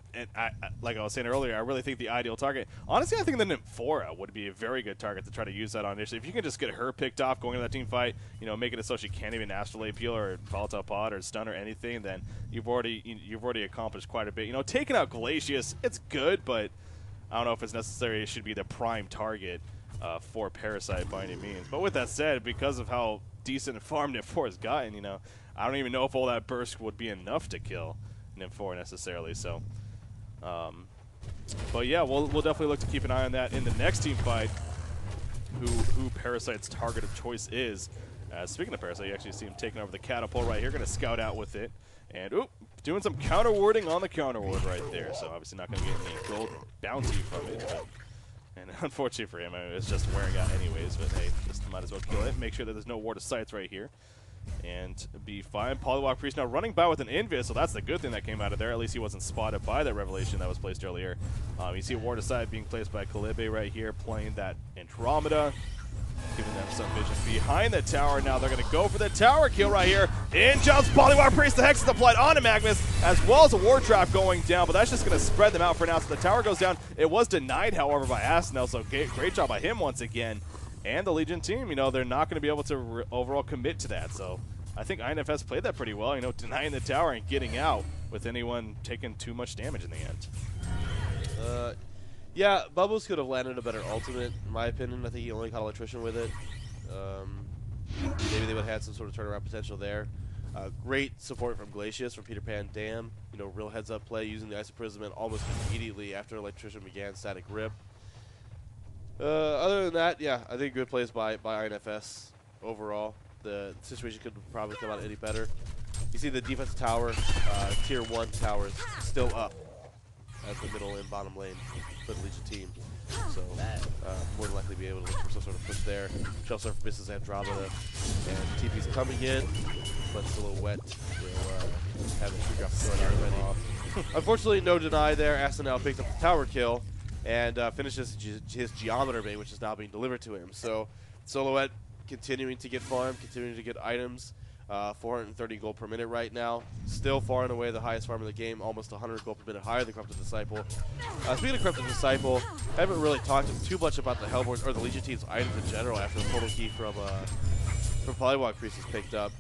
like I was saying earlier, I really think the ideal target, honestly, I think the Nymphora would be a very good target to try to use that on initially. If you can just get her picked off going into that team fight, you know, make it so she can't even Astral Appeal or Volatile Pod or Stun or anything, then you've already accomplished quite a bit. You know, taking out Glacius, it's good, but I don't know if it's necessary. It should be the prime target for Parasite by any means. But with that said, because of how decent farm Nymphora's gotten, you know, I don't even know if all that burst would be enough to kill Nymphora necessarily. So, but yeah, we'll definitely look to keep an eye on that in the next team fight. Who Parasite's target of choice is. Speaking of Parasite, you actually see him taking over the catapult right here. Going to scout out with it, and doing some counter warding on the counter ward right there. So obviously not going to get any gold bounty from it. And unfortunately for him, I mean, it's just wearing out anyways. But hey, just might as well kill it. Make sure that there's no ward of sights right here. And be fine. Polywalk Priest now running by with an Invis, so that's the good thing that came out of there. At least he wasn't spotted by that revelation that was placed earlier. You see a ward aside being placed by Calibe right here, playing that Andromeda, giving them some vision behind the tower. Now they're going to go for the tower kill right here. In jumps Polywalk Priest. The Hex is applied onto Magnus, as well as a ward trap going down, but that's just going to spread them out for now. So the tower goes down. It was denied, however, by Asinel, so great job by him once again. And the Legion team, you know, they're not going to be able to overall commit to that. So I think INFS played that pretty well, you know, denying the tower and getting out with anyone taking too much damage in the end. Yeah, Bubbles could have landed a better ultimate, in my opinion. I think he only caught Electrician with it. Maybe they would have had some sort of turnaround potential there. Great support from Glacius, from Peter Pan Dam. You know, real heads-up play using the Isoprism almost immediately after Electrician began Static Grip. Other than that, yeah, I think good plays by INFS overall. The situation could probably come out any better. You see the defensive tower, tier 1 towers, still up at the middle and bottom lane for the Legion team. So more than likely be able to look for some sort of push there. Shelf Surf misses Andromeda, and TP's coming in, but it's a little wet. We'll have a 2-drop going already. Unfortunately, no deny there. Asinel picked up the tower kill and finishes his Geometer bait, which is now being delivered to him. So Silhouette continuing to get farm, continuing to get items. 430 gold per minute right now. Still far and away the highest farm in the game, almost 100 gold per minute higher than Corrupted Disciple. Speaking of Corrupted Disciple, I haven't really talked too much about the Hellborn or the Legion team's items in general after the total key from Polywalk Priest is picked up.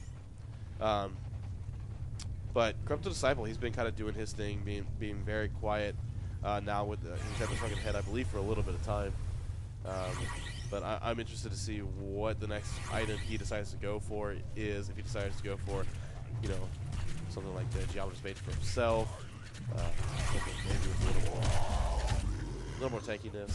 But Corrupted Disciple, he's been kind of doing his thing, being very quiet now. With he's had the shrunken head, I believe, for a little bit of time. But I'm interested to see what the next item he decides to go for is. If he decides to go for, you know, something like the Geometer's Mage for himself, something maybe with a little more tankiness.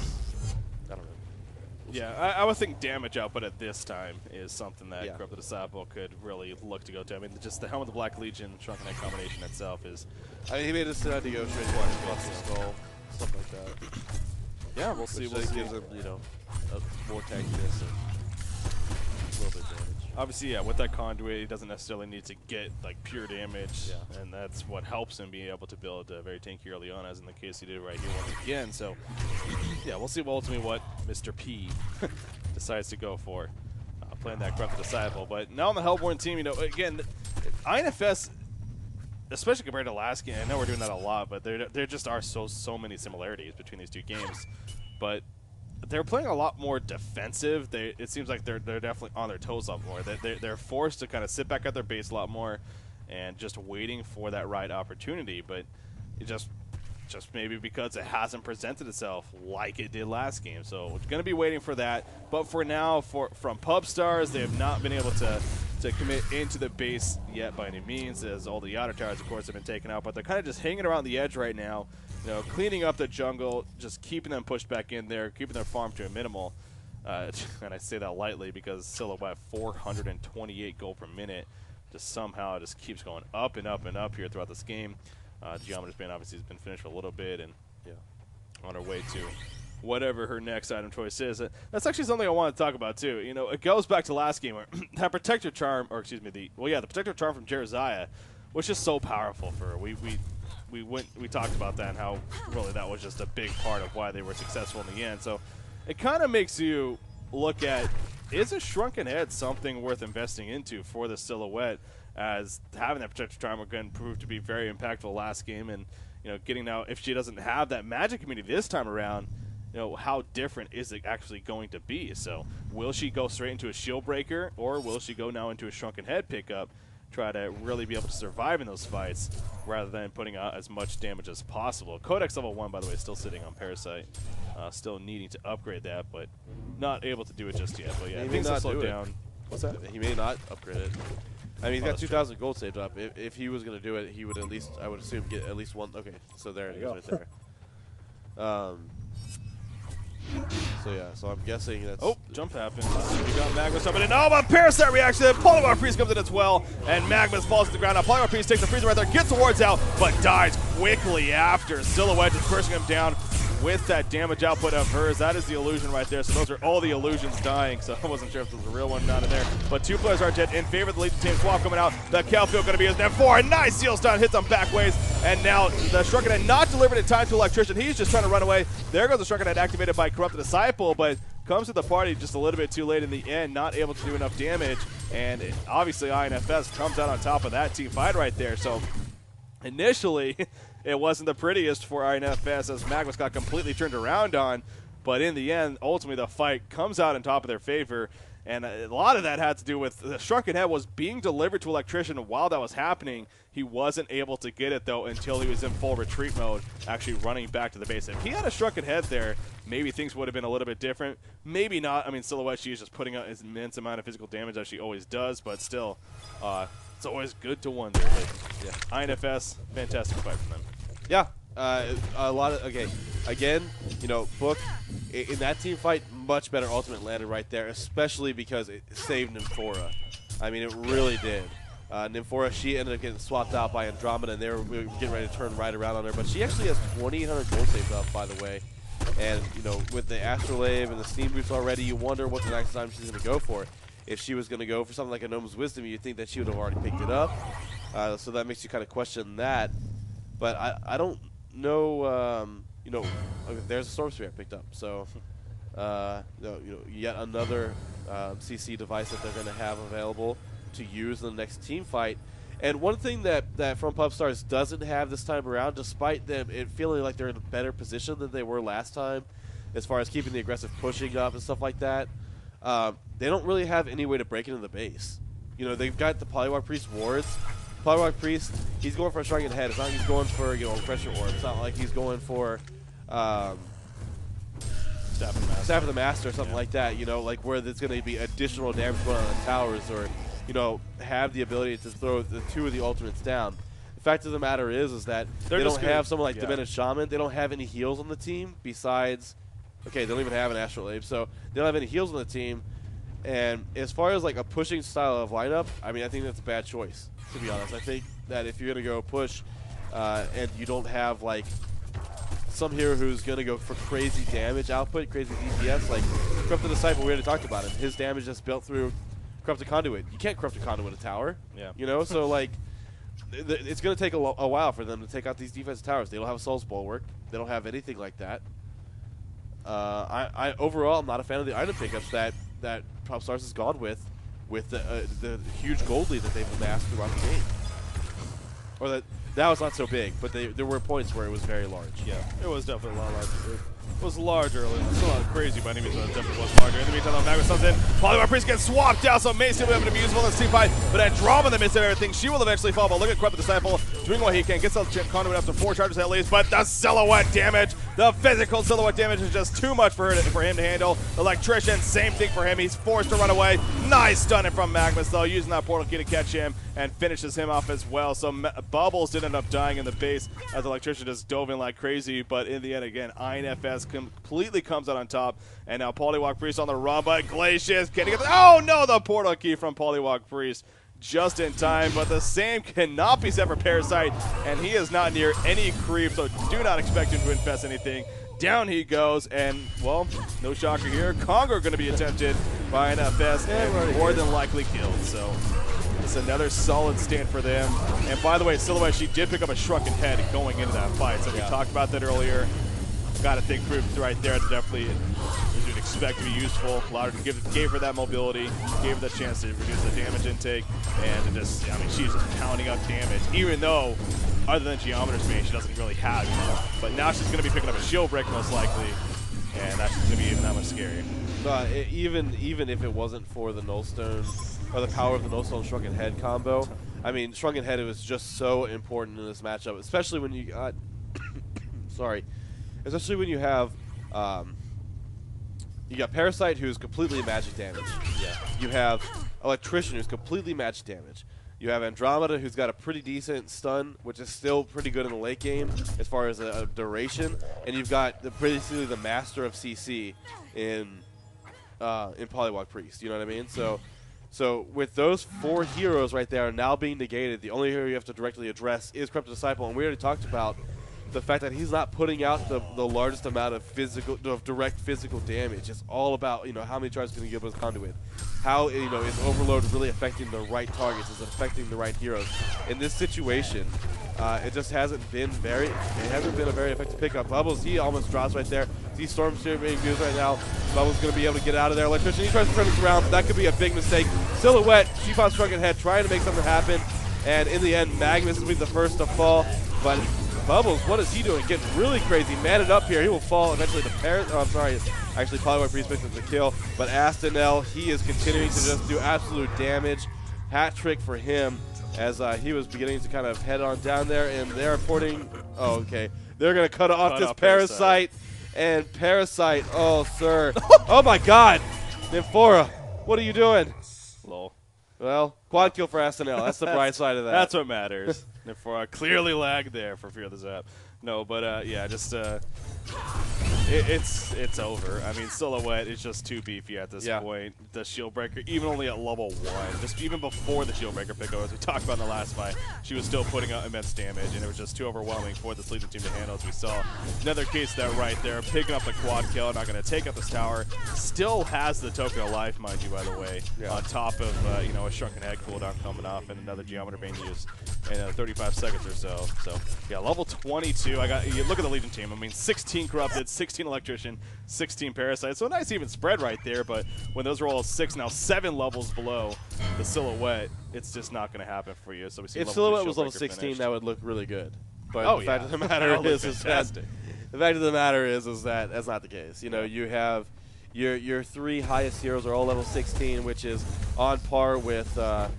I don't know. Yeah, I would think damage output at this time is something that Corrupt the Disciple could really look to go to. I mean, just the Helm of the Black Legion, Shrunken Head combination itself is... I mean, he made us decide to go straight to the skull, stuff like that. Yeah, we'll see. We'll see. Gives him, you know, more tankiness and a little bit of damage. Obviously, yeah, with that conduit, he doesn't necessarily need to get like pure damage, and that's what helps him be able to build very tanky early on, as in the case he did right here once again. So, yeah, we'll see ultimately what Mr. P decides to go for, playing that Corrupt the Disciple. But now on the Hellborn team, you know, again, INFS, especially compared to last game, I know we're doing that a lot, but there just are so many similarities between these two games. But they're playing a lot more defensive. It seems like they're definitely on their toes a lot more. They're forced to kind of sit back at their base a lot more and just waiting for that right opportunity. But it just maybe because it hasn't presented itself like it did last game. So we're going to be waiting for that. But for now, from PubStars, they have not been able to commit into the base yet by any means, as all the Yachter towers, of course, have been taken out. But they're kind of just hanging around the edge right now, you know, cleaning up the jungle, just keeping them pushed back in there, keeping their farm to a minimal. And I say that lightly because Silhouette 428 gold per minute just somehow just keeps going up and up and up here throughout this game. Geometer's Band obviously has been finished for a little bit and on her way to whatever her next item choice is. That's actually something I want to talk about too. You know, it goes back to last game where that Protector Charm, or excuse me, the Protector Charm from Jeremiah was just so powerful for her. We talked about that and how really that was just a big part of why they were successful in the end. So it kind of makes you look at, is a Shrunken Head something worth investing into for the Silhouette, as having that Protector Charm again proved to be very impactful last game, and you know, getting now, if she doesn't have that magic immunity this time around, you know, how different is it actually going to be? So will she go straight into a Shield Breaker, or will she go now into a Shrunken Head pickup, try to really be able to survive in those fights rather than putting out as much damage as possible? Codex level 1, by the way, still sitting on Parasite, still needing to upgrade that, but not able to do it just yet. But yeah, things have slowed down. What's that? He may not upgrade it. I mean, he's got 2,000 gold saved up. If he was going to do it, he would at least, I would assume, get at least one. Okay, so there it is right there. So yeah, so I'm guessing that's... Oh, jump happens. We got Magnus jumping in. Oh, but Parasite reaction. Polymorph Priest comes in as well, and Magnus falls to the ground. Now Polymorph Priest takes the freezer right there, gets the wards out, but dies quickly after. Silhouette just pushing him down with that damage output of hers. That is the illusion right there. So those are all the illusions dying. So I wasn't sure if there was a real one not in there. But two players are dead in favor of the Legion team. Swap coming out. The Kelfield going to be his net 4. Nice seal stun. Hits on back ways. And now the Shrunken Head not delivered in time to Electrician. He's just trying to run away. There goes the Shrunken Head activated by Corrupted Disciple, but comes to the party just a little bit too late in the end, not able to do enough damage. And obviously INFS comes out on top of that team fight right there. So initially, it wasn't the prettiest for INFS as Magnus got completely turned around on, but in the end, ultimately the fight comes out in top of their favor, and a lot of that had to do with the Shrunken Head was being delivered to Electrician while that was happening. He wasn't able to get it, though, until he was in full retreat mode, actually running back to the base. If he had a Shrunken Head there, maybe things would have been a little bit different. Maybe not. I mean, Silhouette, she is just putting out an immense amount of physical damage as she always does, but still, it's always good to wonder. But yeah, INFS, fantastic fight from them. Yeah, a lot of, okay, again, you know, Book, in that team fight, much better ultimate landed right there, especially because it saved Nymphora. I mean, it really did. Nymphora, she ended up getting swapped out by Andromeda, and they were getting ready to turn right around on her, but she actually has 2,800 gold saved up, by the way. And, you know, with the Astrolabe and the Steam Boots already, you wonder what the next time she's going to go for. If she was going to go for something like a Gnome's Wisdom, you'd think that she would have already picked it up. So that makes you kind of question that. But I don't know, you know, okay, there's a Storm Spear I picked up. So, you know, yet another CC device that they're going to have available to use in the next team fight. And one thing that From PubStars doesn't have this time around, despite them feeling like they're in a better position than they were last time, as far as keeping the aggressive pushing up and stuff like that, they don't really have any way to break into the base. You know, they've got the Polywalk Priest wards. Polywalk Priest, he's going for a Shrunken Head. It's not like he's going for, you know, Pressure Orb. It's not like he's going for Staff of the Master or something like that, you know, like where there's going to be additional damage going on the towers, or, you know, have the ability to throw the two of the ultimates down. The fact of the matter is that they don't have someone like Diminished Shaman. They don't have any heals on the team besides Okay, they don't even have an Astrolabe, so they don't have any heals on the team. And as far as like a pushing style of lineup, I mean, I think that's a bad choice, to be honest. I think that if you're going to go push and you don't have like some hero who's going to go for crazy damage output, crazy DPS, like Corrupted Disciple, we already talked about him. His damage is built through Corrupted Conduit. You can't Corrupted Conduit a tower. Yeah. You know, so like it's going to take a while for them to take out these defensive towers. They don't have a Soul's Bulwark. They don't have anything like that. I overall, I'm not a fan of the item pickups that Popstars has gone with the huge gold lead that they've amassed throughout the game. Or that was not so big, but there were points where it was very large. Yeah, it was definitely a lot larger. It was large early. Still not crazy by any means, but it definitely was larger. In the meantime, Magnus comes in. Polywar Priest gets swapped out, so May still be able to be useful in this team fight. But Andromeda in the midst of everything, she will eventually fall. But look at Corrupted Disciple doing what he can. Gets the conduit up to 4 charges at least. But the silhouette damage, the physical silhouette damage is just too much for him to handle. Electrician, same thing for him. He's forced to run away. Nice stunning from Magnus, though, using that portal key to catch him and finishes him off as well. So Bubbles did end up dying in the base as Electrician just dove in like crazy. But in the end, again, INFS completely comes out on top. And now Polywalk Priest on the run, but Glacius can't get oh no, the portal key from Polywalk Priest just in time. But the same cannot be said for Parasite, and he is not near any creep, so do not expect him to infest anything. Down he goes, and, well, no shocker here. Congo going to be attempted by INFS and more than likely killed. So it's another solid stand for them. And by the way, Silhouette, she did pick up a shrunken head going into that fight. So we talked about that earlier. Got a thick group right there. Definitely, as you'd expect, to be useful. Allowed her to gave her that mobility, gave her the chance to reduce the damage intake, and just, I mean, she's just pounding up damage, even though, other than Geometer's Bane, she doesn't really have it. But now she's going to be picking up a shield break most likely, and that's just going to be even that much scarier. Even if it wasn't for the Nullstone, or the power of the Nullstone Shrunken Head combo, I mean, Shrunken Head was just so important in this matchup, especially when you got, sorry, especially when you have, you got Parasite, who's completely magic damage. Yeah. You have Electrician, who's completely magic damage. You have Andromeda, who's got a pretty decent stun, which is still pretty good in the late game as far as a duration. And you've got basically the master of CC in Polywalk Priest. You know what I mean? So with those 4 heroes right there now being negated, the only hero you have to directly address is Corrupted Disciple. And we already talked about the fact that he's not putting out the largest amount of direct physical damage. It's all about, you know, how many charges can he give us Conduit. How, you know, is Overload really affecting the right targets? Is it affecting the right heroes? In this situation, it just hasn't been a very effective pickup. Bubbles, he almost drops right there. See Storm Spear being used right now. Bubbles going to be able to get out of there. Electrician, he tries to turn this around, but that could be a big mistake. Silhouette, she found Shrunken Head, trying to make something happen. And in the end, Magnus is going to be the first to fall. But Bubbles, what is he doing? Getting really crazy. Matted up here. He will fall eventually to Paris. Oh, I'm sorry. Actually, Polywar Priest picks up the kill. But Astanel, he is continuing to just do absolute damage. Hat trick for him as he was beginning to kind of head on down there. And they're reporting. Oh, okay. They're going to cut off this Parasite. And Parasite. Oh, sir. Oh, my God. Nymphora, what are you doing? Lol. Well, quad kill for Astanel. That's the bright side of that. That's what matters. Therefore, I clearly lagged there for Fear of the Zap. No, but yeah, just it's over. I mean, Silhouette is just too beefy at this point. The Shield Breaker, even only at level 1, just even before the Shield Breaker pickup, as we talked about in the last fight, she was still putting out immense damage, and it was just too overwhelming for this Legion team to handle, as we saw. Another case of that right there, picking up the quad kill, not going to take up this tower. Still has the token of life, mind you, by the way, on top of you know, a Shrunken Head cooldown coming off and another Geometer Bane use in 35 seconds or so. So yeah, level 22. You look at the Legion team. I mean, 16 Corrupted, 16 Electrician, 16 Parasite. So a nice even spread right there. But when those are all 6, now 7 levels below the Silhouette, it's just not going to happen for you. So we see if Silhouette was level 16, finished. That would look really good. But the fact of the matter is that that's not the case. You know, you have your 3 highest heroes are all level 16, which is on par with a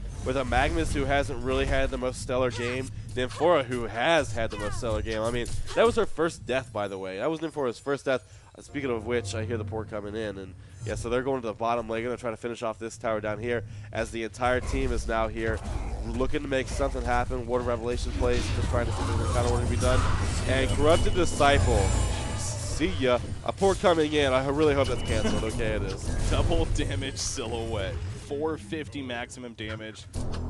Magnus who hasn't really had the most stellar game. Nymphora, who has had the most stellar game. I mean, that was her first death, by the way. That was Nymphora's first death. Speaking of which, I hear the port coming in. And yeah, so they're going to the bottom lane. Going to try to finish off this tower down here as the entire team is now here looking to make something happen. Ward of Revelation plays, just trying to see if there's kind of what to be done. And Corrupted Disciple, See ya. A port coming in. I really hope that's canceled. Okay, it is. Double damage silhouette. 450 maximum damage,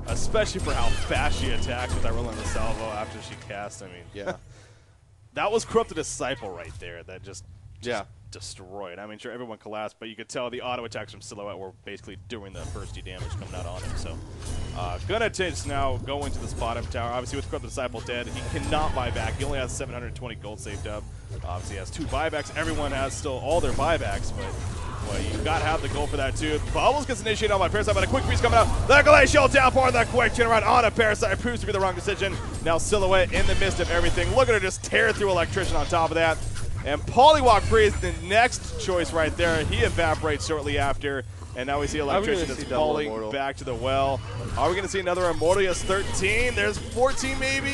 especially for how fast she attacked with that relentless salvo after she cast. I mean, Yeah. that was Corrupted Disciple right there that just Yeah. destroyed. I mean, sure, everyone collapsed, but you could tell the auto attacks from Silhouette were basically doing the bursty damage coming out on him. So, gonna just now go into this bottom tower. Obviously, with Corrupted Disciple dead, he cannot buy back. He only has 720 gold saved up. Obviously, he has 2 buybacks. Everyone has still all their buybacks, but well, you got to have the gold for that, too. Bubbles gets initiated on by Parasite, but a quick freeze coming out. The Glacial Downpour and the quick turnaround on a Parasite proves to be the wrong decision. Now Silhouette in the midst of everything. Look at her just tear through Electrician on top of that. And Polywalk Freeze, the next choice right there. He evaporates shortly after. And now we see Electrician just falling back to the well. Are we going to see another Immortal? Yes, 13. There's 14 maybe.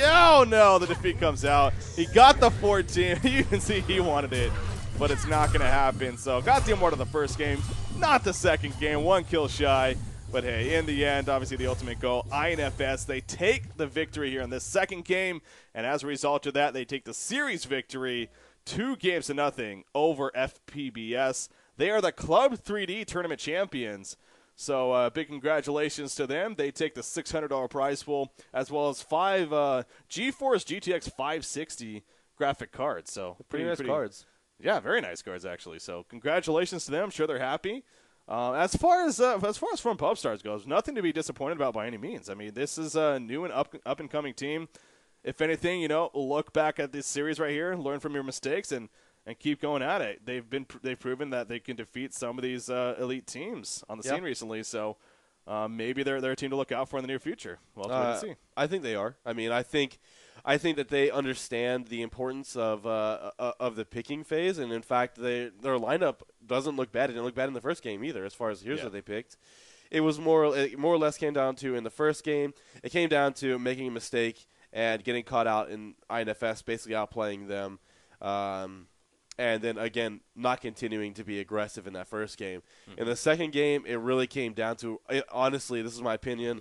Oh, no. The defeat comes out. He got the 14. You can see he wanted it, but it's not going to happen. So got the Immortal the first game, not the second game. 1 kill shy. But hey, in the end, obviously the ultimate goal, INFS, they take the victory here in this second game. And as a result of that, they take the series victory 2-0 over FPBS. They are the Club3D tournament champions. So big congratulations to them. They take the $600 prize pool as well as 5 GeForce GTX 560 graphic cards. So Pretty nice cards. Yeah, very nice cards actually. So congratulations to them. I'm sure they're happy. As far as From Pub Stars goes, nothing to be disappointed about by any means. I mean, this is a new and up and coming team. If anything, look back at this series right here, learn from your mistakes, and keep going at it. They've proven that they can defeat some of these elite teams on the scene recently. So maybe they're a team to look out for in the near future. Well, let's see. I think they are. I mean, I think that they understand the importance of the picking phase, and in fact, their lineup doesn't look bad. It didn't look bad in the first game either. As far as here's what they picked, it more or less came down to in the first game. It came down to making a mistake and getting caught out in INFS, basically outplaying them, and then again not continuing to be aggressive in that first game. Mm-hmm. In the second game, it really came down to honestly, this is my opinion.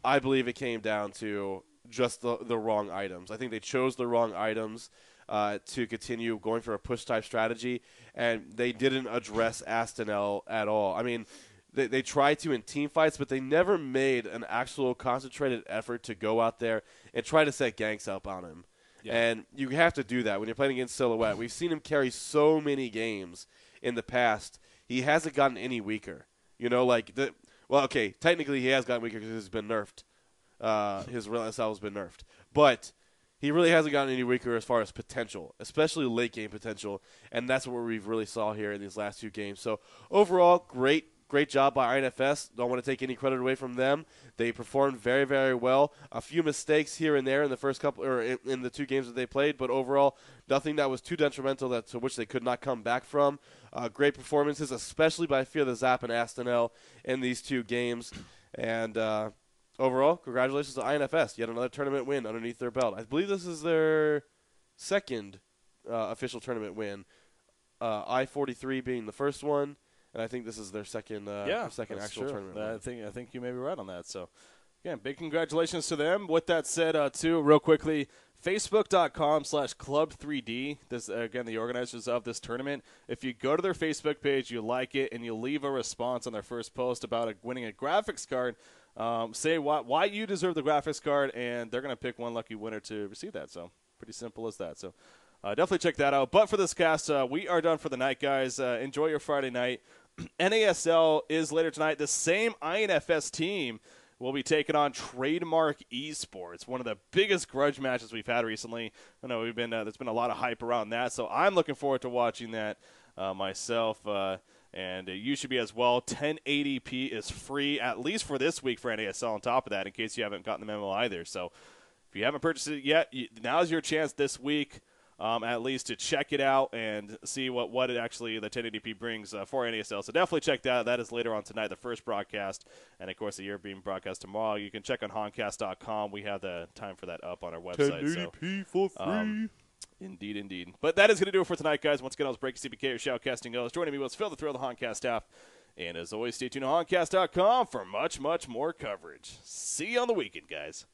I believe it came down to just the wrong items. I think they chose the wrong items to continue going for a push-type strategy, and they didn't address Astenel at all. I mean, they tried to in team fights, but they never made an actual concentrated effort to go out there and try to set ganks up on him. Yeah. And you have to do that when you're playing against Silhouette. We've seen him carry so many games in the past. He hasn't gotten any weaker. Technically he has gotten weaker because he's been nerfed. His relentless salvo has been nerfed. But he really hasn't gotten any weaker as far as potential, especially late game potential, and that's what we've really saw here in these last 2 games. So overall, great job by INFS. Don't want to take any credit away from them. They performed very, very well. A few mistakes here and there in the first couple, or in the 2 games that they played, but overall, nothing that was too detrimental to which they could not come back from. Great performances, especially by Fear the Zap and Astenel in these 2 games. And overall, congratulations to INFS. Yet another tournament win underneath their belt. I believe this is their second official tournament win. I-43 being the first one. And I think this is their second actual tournament. I think you may be right on that. So, again, big congratulations to them. With that said, too, real quickly, Facebook.com/Club3D. This again, the organizers of this tournament. If you go to their Facebook page, you like it, and you leave a response on their first post about winning a graphics card, say why you deserve the graphics card, and they're going to pick one lucky winner to receive that. So, pretty simple as that. So. Definitely check that out. But for this cast, we are done for the night, guys. Enjoy your Friday night. NASL is later tonight. The same INFS team will be taking on Trademark Esports, one of the biggest grudge matches we've had recently. I know there's been a lot of hype around that, so I'm looking forward to watching that myself. And you should be as well. 1080p is free, at least for this week for NASL on top of that, in case you haven't gotten the memo either. So if you haven't purchased it yet, now's your chance this week. At least to check it out and see what it actually the 1080p brings for NASL. So definitely check that out. That is later on tonight, the first broadcast. And, of course, the year being broadcast tomorrow. You can check on honcast.com. We have the time for that up on our website. 1080p for free. Indeed. But that is going to do it for tonight, guys. Once again, I was Breaking CBK, your shoutcasting host. Joining me was Phil the Thrill, the Honcast staff. And, as always, stay tuned to honcast.com for much, much more coverage. See you on the weekend, guys.